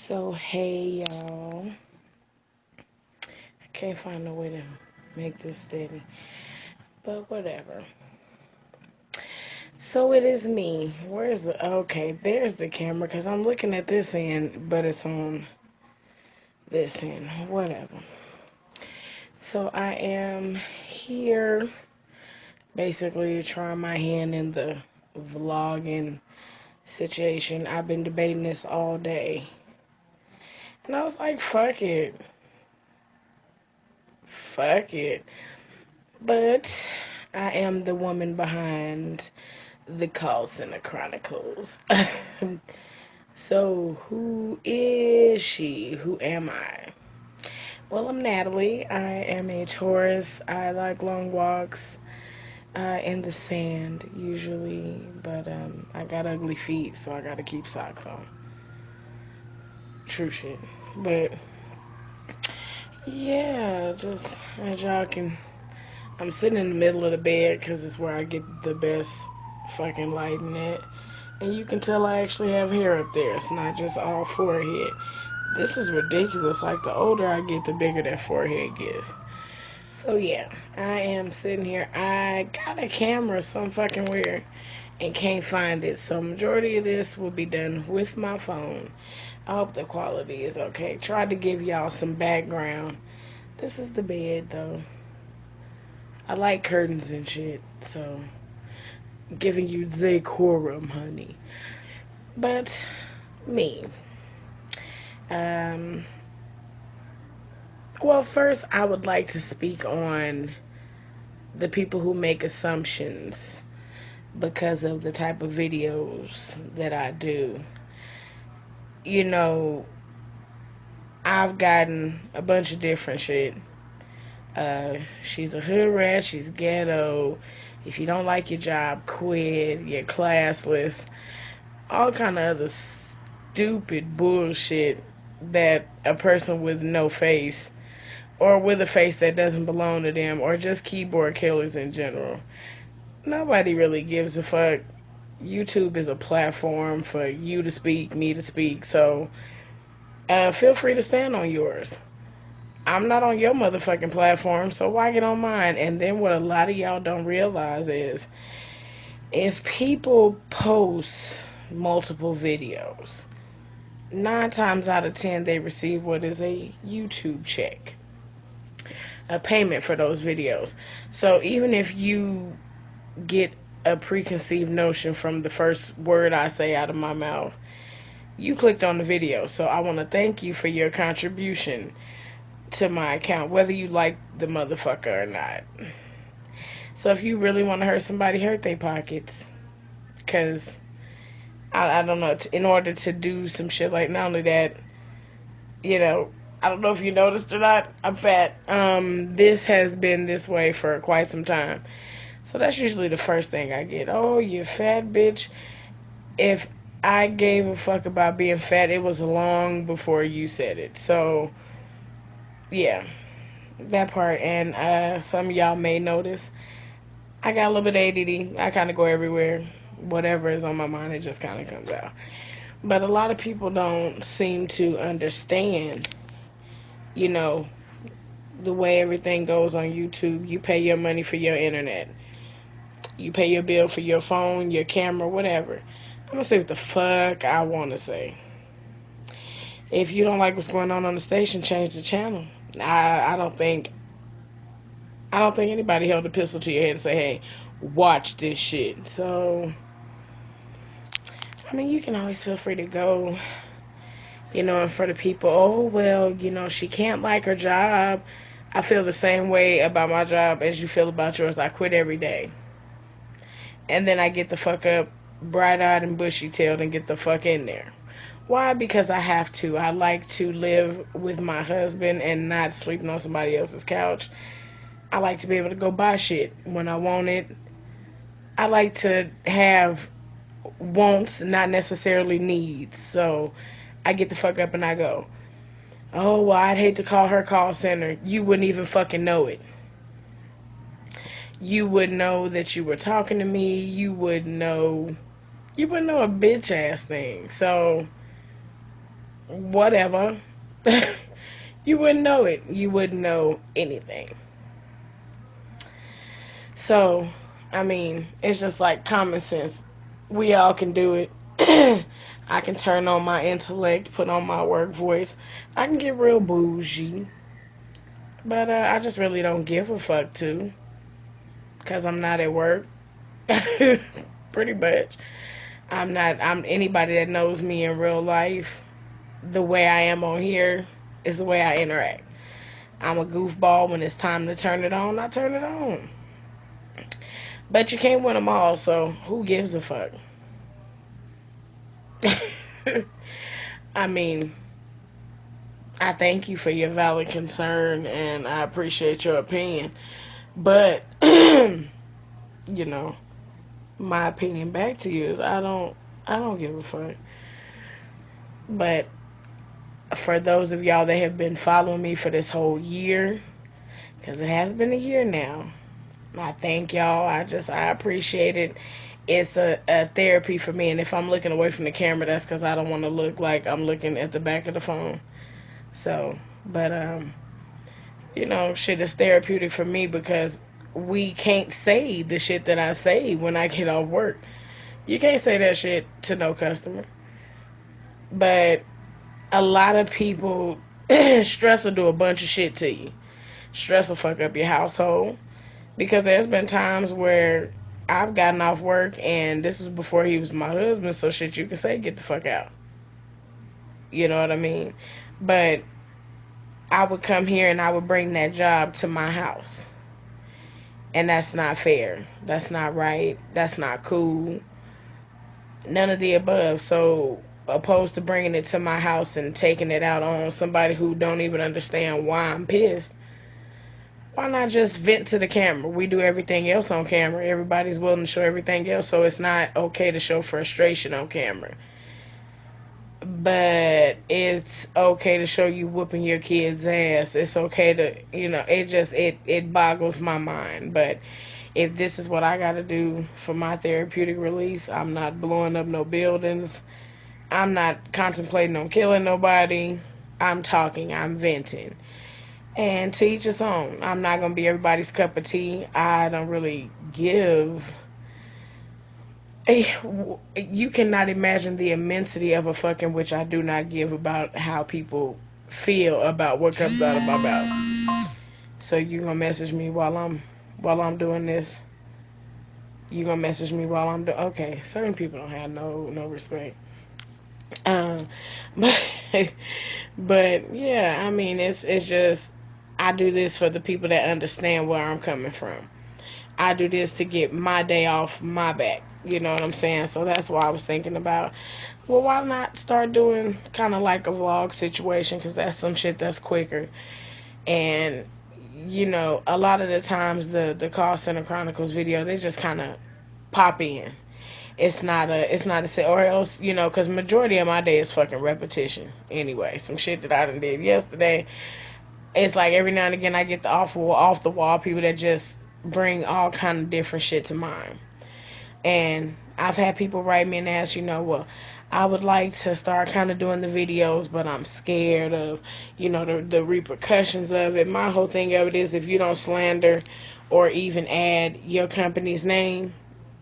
So, hey y'all. I can't find no way to make this steady, but whatever. So, it is me. Where's the. Okay, there's the camera because I'm looking at this end, but it's on this end. Whatever. So, I am here basically trying my hand in the vlogging situation. I've been debating this all day. And I was like, fuck it. Fuck it. But I am the woman behind the Callcenterchronicles. So, who is she? Who am I? Well, I'm Natalie. I am a Taurus. I like long walks in the sand, usually. But I got ugly feet, so I gotta keep socks on. True shit. But, yeah, just as y'all can. I'm sitting in the middle of the bed because it's where I get the best fucking lighting at. And you can tell I actually have hair up there. It's not just all forehead. This is ridiculous. Like, the older I get, the bigger that forehead gets. So, yeah. I am sitting here. I got a camera some fucking weird and can't find it. So, majority of this will be done with my phone. I hope the quality is okay. Tried to give y'all some background. This is the bed, though. I like curtains and shit, so giving you decorum, honey. But me. Um well, first I would like to speak on the people who make assumptions because of the type of videos that I do. You know, I've gotten a bunch of different shit. She's a hood rat, she's ghetto. If you don't like your job, quit. You're classless. All kind of other stupid bullshit that a person with no face or with a face that doesn't belong to them or just keyboard killers in general. Nobody really gives a fuck. YouTube is a platform for you to speak, me to speak. So feel free to stand on yours. I'm not on your motherfucking platform, so why get on mine? And then what a lot of y'all don't realize is if people post multiple videos, 9 times out of 10 they receive what is a YouTube check, a payment for those videos. So even if you get a preconceived notion from the first word I say out of my mouth, you clicked on the video. So I want to thank you for your contribution to my account, whether you like the motherfucker or not. So if you really want to hurt somebody, hurt their pockets. Because, I don't know, in order to do some shit like, not only that, you know, I don't know if you noticed or not, I'm fat. This has been this way for quite some time. So that's usually the first thing I get. Oh, you fat bitch. If I gave a fuck about being fat, it was long before you said it. So yeah, that part. And some of y'all may notice I got a little bit of ADD. I kind of go everywhere. Whatever is on my mind, it just kind of comes out. But a lot of people don't seem to understand, you know, the way everything goes on YouTube. You pay your money for your internet. You pay your bill for your phone, your camera, whatever. I'm going to say what the fuck I want to say. If you don't like what's going on the station, change the channel. I don't think anybody held a pistol to your head and say, hey, watch this shit. So, I mean, you can always feel free to go, you know, and for the people, oh, well, you know, she can't like her job. I feel the same way about my job as you feel about yours. I quit every day. And then I get the fuck up, bright-eyed and bushy-tailed, and get the fuck in there. Why? Because I have to. I like to live with my husband and not sleeping on somebody else's couch. I like to be able to go buy shit when I want it. I like to have wants, not necessarily needs. So I get the fuck up and I go. Oh, well, I'd hate to call her call center. You wouldn't even fucking know it. You would know that you were talking to me. You wouldn't know a bitch ass thing. So whatever. You wouldn't know it. You wouldn't know anything. So, I mean, it's just like common sense. We all can do it. I can turn on my intellect, put on my work voice. I can get real bougie. But I just really don't give a fuck to. Because I'm not at work. Pretty much. I'm anybody that knows me in real life. The way I am on here is the way I interact. I'm a goofball. When it's time to turn it on, I turn it on. But you can't win them all, so who gives a fuck? I mean, I thank you for your valid concern and I appreciate your opinion. But, you know, my opinion back to you is I don't give a fuck. But for those of y'all that have been following me for this whole year, because it has been a year now, I thank y'all. I appreciate it. It's a therapy for me. And if I'm looking away from the camera, that's because I don't want to look like I'm looking at the back of the phone. So, but, shit is therapeutic for me because we can't say the shit that I say when I get off work. You can't say that shit to no customer. But a lot of people, stress will do a bunch of shit to you. Stress will fuck up your household. Because there's been times where I've gotten off work and this was before he was my husband, so shit you can say, get the fuck out. You know what I mean? But I would come here and I would bring that job to my house. And that's not fair. That's not right. That's not cool. None of the above. So, opposed to bringing it to my house and taking it out on somebody who don't even understand why I'm pissed, why not just vent to the camera? We do everything else on camera. Everybody's willing to show everything else, so it's not okay to show frustration on camera. But it's okay to show you whooping your kid's ass. It's okay to, it boggles my mind. But if this is what I got to do for my therapeutic release, I'm not blowing up no buildings. I'm not contemplating on killing nobody. I'm talking. I'm venting. And to each his own. I'm not going to be everybody's cup of tea. I don't really give. You cannot imagine the immensity of a fucking which I do not give about how people feel about what comes out of my mouth. So you going to message me while I'm doing this? You going to message me while I'm doing... Okay, certain people don't have no respect. But, but yeah, I mean, it's just... I do this for the people that understand where I'm coming from. I do this to get my day off my back. You know what I'm saying? So that's why I was thinking about, well, why not start doing kind of like a vlog situation? Because that's some shit that's quicker. And, a lot of the times the Callcenterchronicles video, they just kind of pop in. It's not a set, or else, because majority of my day is fucking repetition. Anyway, some shit that I done did yesterday. It's like every now and again I get the off the wall people that just bring all kind of different shit to mind. And I've had people write me and ask, well, I would like to start kind of doing the videos, but I'm scared of, the repercussions of it. My whole thing of it is if you don't slander or even add your company's name,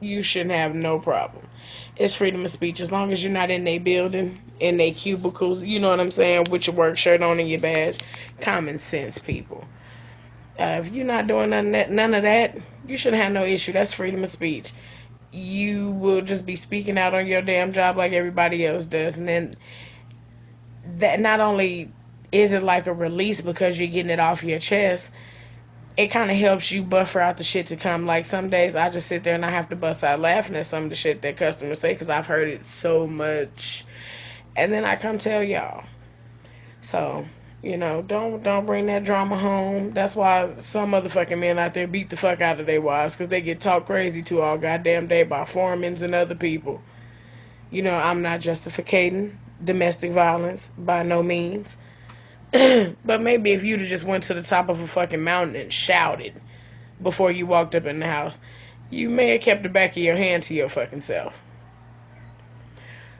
you shouldn't have no problem. It's freedom of speech as long as you're not in their building, in their cubicles, you know what I'm saying, with your work shirt on and your badge. Common sense, people. If you're not doing none of that, you shouldn't have no issue. That's freedom of speech. You will just be speaking out on your damn job like everybody else does. And then that not only is it like a release because you're getting it off your chest, it kind of helps you buffer out the shit to come. Like some days I just sit there and I have to bust out laughing at some of the shit that customers say because I've heard it so much. And then I come tell y'all. So, don't bring that drama home. That's why some motherfucking men out there beat the fuck out of their wives because they get talked crazy to all goddamn day by foremans and other people. I'm not justifying domestic violence by no means. But maybe if you'd have just went to the top of a fucking mountain and shouted before you walked up in the house, you may have kept the back of your hand to your fucking self.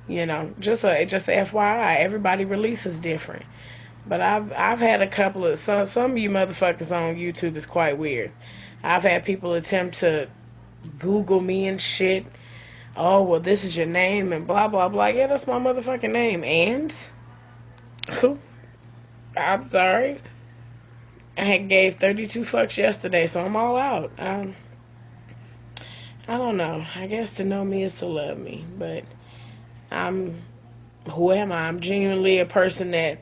You know, just a FYI, everybody releases different. But I've had a couple of some of you motherfuckers on YouTube is quite weird. I've had people attempt to Google me and shit. Oh, well, this is your name and blah blah blah. Yeah, that's my motherfucking name. And I'm sorry. I had gave 32 fucks yesterday, so I'm all out. I don't know. I guess to know me is to love me, but I'm who am I? I'm genuinely a person that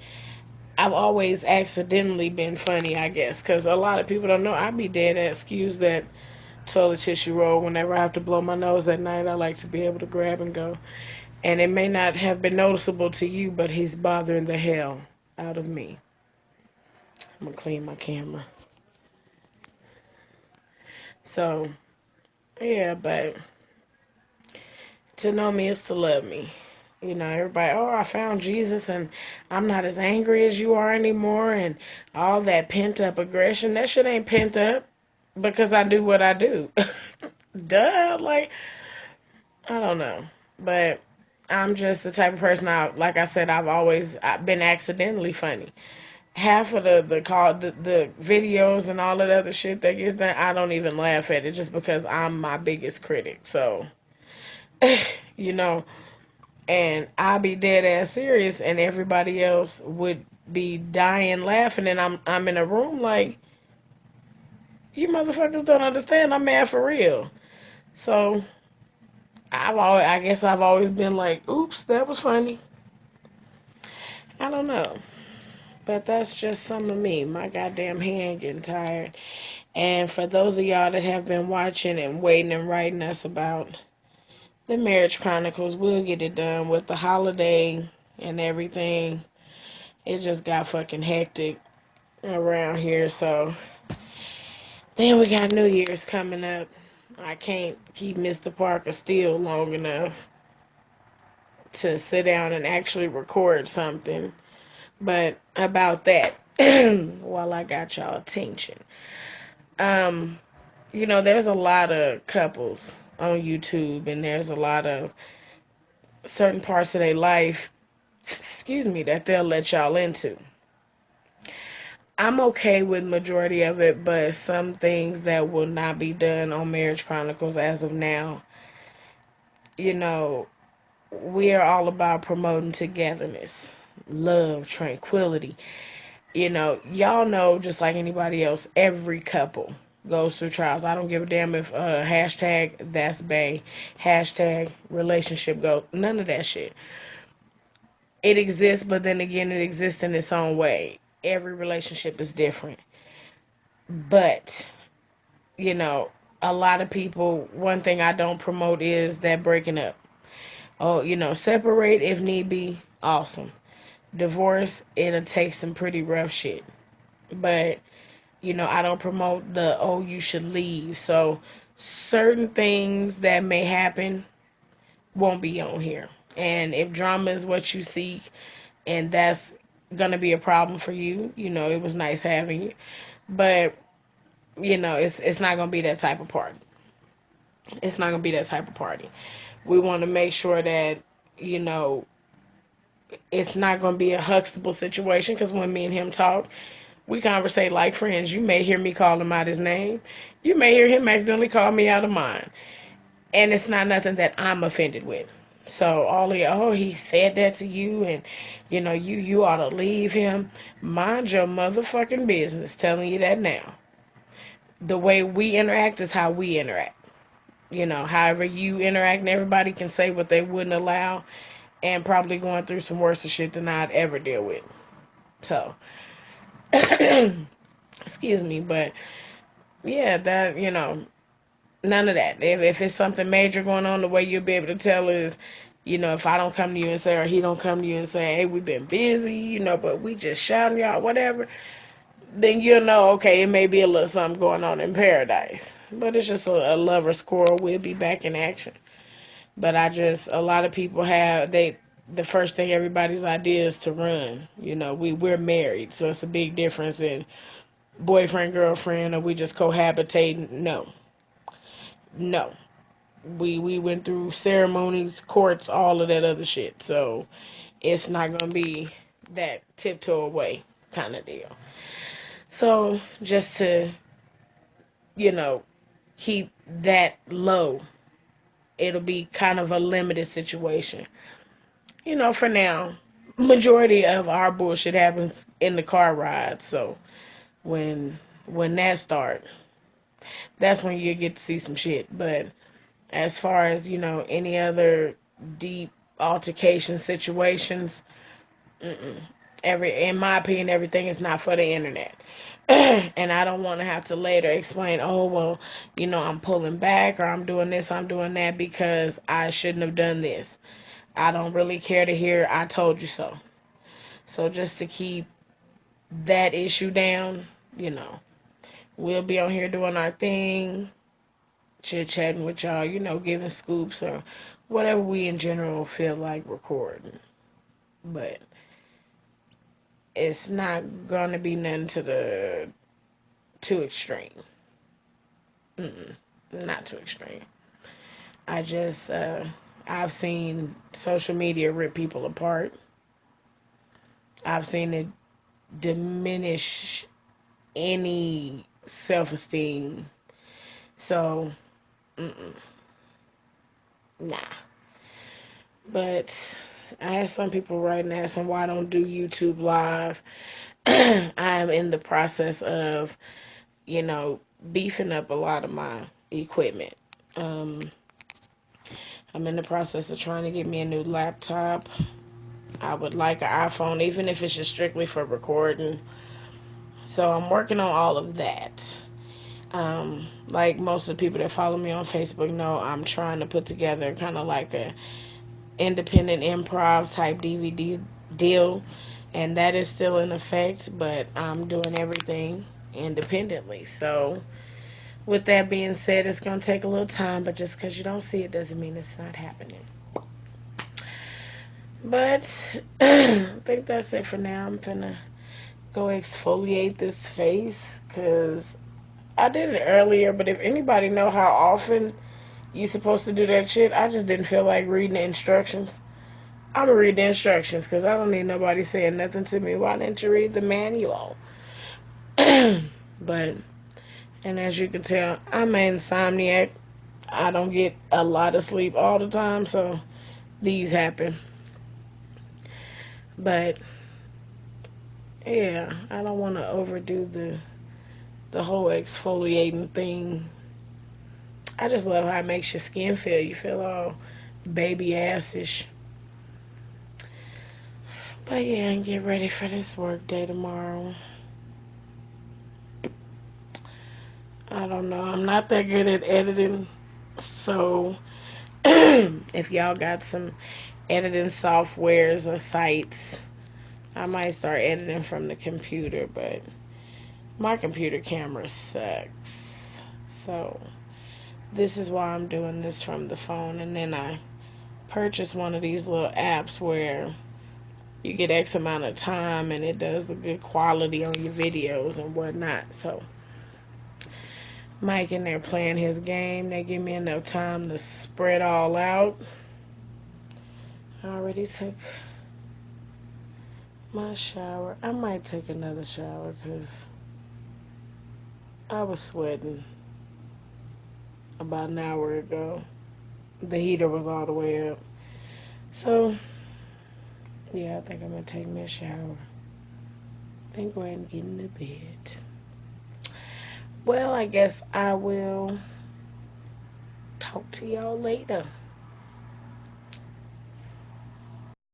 I've always accidentally been funny, I guess, because a lot of people don't know. I be dead at excuse that toilet tissue roll whenever I have to blow my nose at night. I like to be able to grab and go. And it may not have been noticeable to you, but he's bothering the hell out of me. I'm going to clean my camera. So, yeah, but to know me is to love me. You know, everybody, oh, I found Jesus and I'm not as angry as you are anymore and all that pent up aggression. That shit ain't pent up because I do what I do. Duh. Like, I don't know. But I'm just the type of person, like I said, I've been accidentally funny. Half of the videos and all that other shit that gets done, I don't even laugh at it just because I'm my biggest critic. So, you know, and I'll be dead ass serious, and everybody else would be dying laughing, and I'm in a room like, you motherfuckers don't understand. I'm mad for real. So I guess I've always been like, oops, that was funny. I don't know. But that's just some of me. My goddamn hand getting tired. And for those of y'all that have been watching and waiting and writing us about the Marriage Chronicles, we'll get it done with the holiday and everything. It just got fucking hectic around here. So then we got New Year's coming up. I can't keep Mr. Parker still long enough to sit down and actually record something. But about that, while I got y'all attention, you know, there's a lot of couples on YouTube, and there's a lot of certain parts of their life, excuse me, that they'll let y'all into. I'm okay with majority of it, but some things that will not be done on Marriage Chronicles as of now, you know, we are all about promoting togetherness, love, tranquility. You know, y'all know, just like anybody else, every couple goes through trials. I don't give a damn if hashtag that's bae, hashtag relationship goes, none of that shit. It exists, but then again, it exists in its own way. Every relationship is different. But, you know, a lot of people, one thing I don't promote is that breaking up. Oh, you know, separate if need be, awesome. Divorce, it'll take some pretty rough shit. But, you know, I don't promote the, oh, you should leave. So, certain things that may happen won't be on here. And if drama is what you seek, and that's gonna be a problem for you, you know, it was nice having you. But, you know, it's not gonna be that type of party. It's not gonna be that type of party. We want to make sure that, you know, it's not gonna be a Huxtable situation, because when me and him talk, we conversate like friends. You may hear me call him out his name. You may hear him accidentally call me out of mine. And it's not nothing that I'm offended with. So all the, oh, he said that to you, and you know, you ought to leave him. Mind your motherfucking business. Telling you that now. The way we interact is how we interact. You know, however you interact, and everybody can say what they wouldn't allow, and probably going through some worse shit than I'd ever deal with. So, excuse me, but yeah, that, you know, none of that. If it's something major going on, the way you'll be able to tell is, you know, if I don't come to you and say, or he don't come to you and say, hey, we've been busy, you know, but we just shouting y'all, whatever, then you'll know, okay, it may be a little something going on in paradise. But it's just a lover's quarrel. We'll be back in action. But a lot of people the first thing everybody's idea is to run. You know, we're married, so it's a big difference in boyfriend, girlfriend, or we just cohabitating. No. No. We went through ceremonies, courts, all of that other shit. So it's not gonna be that tiptoe away kind of deal. So just to, you know, keep that low, it'll be kind of a limited situation. For now, majority of our bullshit happens in the car ride. So when when that starts, that's when you get to see some shit. But as far as, any other deep altercation situations, in my opinion, everything is not for the internet. And I don't want to have to later explain, oh, well, I'm pulling back, or I'm doing this, I'm doing that because I shouldn't have done this. I don't really care to hear, I told you so. So just to keep that issue down, we'll be on here doing our thing, chit-chatting with y'all, giving scoops or whatever we in general feel like recording. But it's not gonna be nothing too extreme. Not too extreme. I've seen social media rip people apart. I've seen it diminish any self-esteem. So, nah. But I had some people writing, asking why I don't do YouTube live. I'm in the process of, beefing up a lot of my equipment. I'm in the process of trying to get me a new laptop. I would like an iPhone, even if it's just strictly for recording. So I'm working on all of that. Like most of the people that follow me on Facebook know, I'm trying to put together kind of like a independent improv type DVD deal, and that is still in effect, but I'm doing everything independently. So with that being said, it's going to take a little time, but just because you don't see it doesn't mean it's not happening. But I think that's it for now. I'm finna go exfoliate this face because I did it earlier, but if anybody know how often you supposed to do that shit, I just didn't feel like reading the instructions. I'm gonna read the instructions because I don't need nobody saying nothing to me. Why didn't you read the manual? But, and as you can tell, I'm an insomniac. I don't get a lot of sleep all the time, so these happen. But yeah, I don't want to overdo the whole exfoliating thing. I just love how it makes your skin feel. You feel all baby assish. But yeah, and get ready for this work day tomorrow. I don't know. I'm not that good at editing. So if y'all got some editing softwares or sites, I might start editing from the computer, but my computer camera sucks. So this is why I'm doing this from the phone. And then I purchased one of these little apps where you get X amount of time and it does the good quality on your videos and whatnot. So Mike in there playing his game. They give me enough time to spread all out. I already took my shower. I might take another shower because I was sweating about an hour ago. The heater was all the way up. So, yeah, I think I'm going to take me a shower. Then go ahead and get into bed. Well, I guess I will talk to y'all later.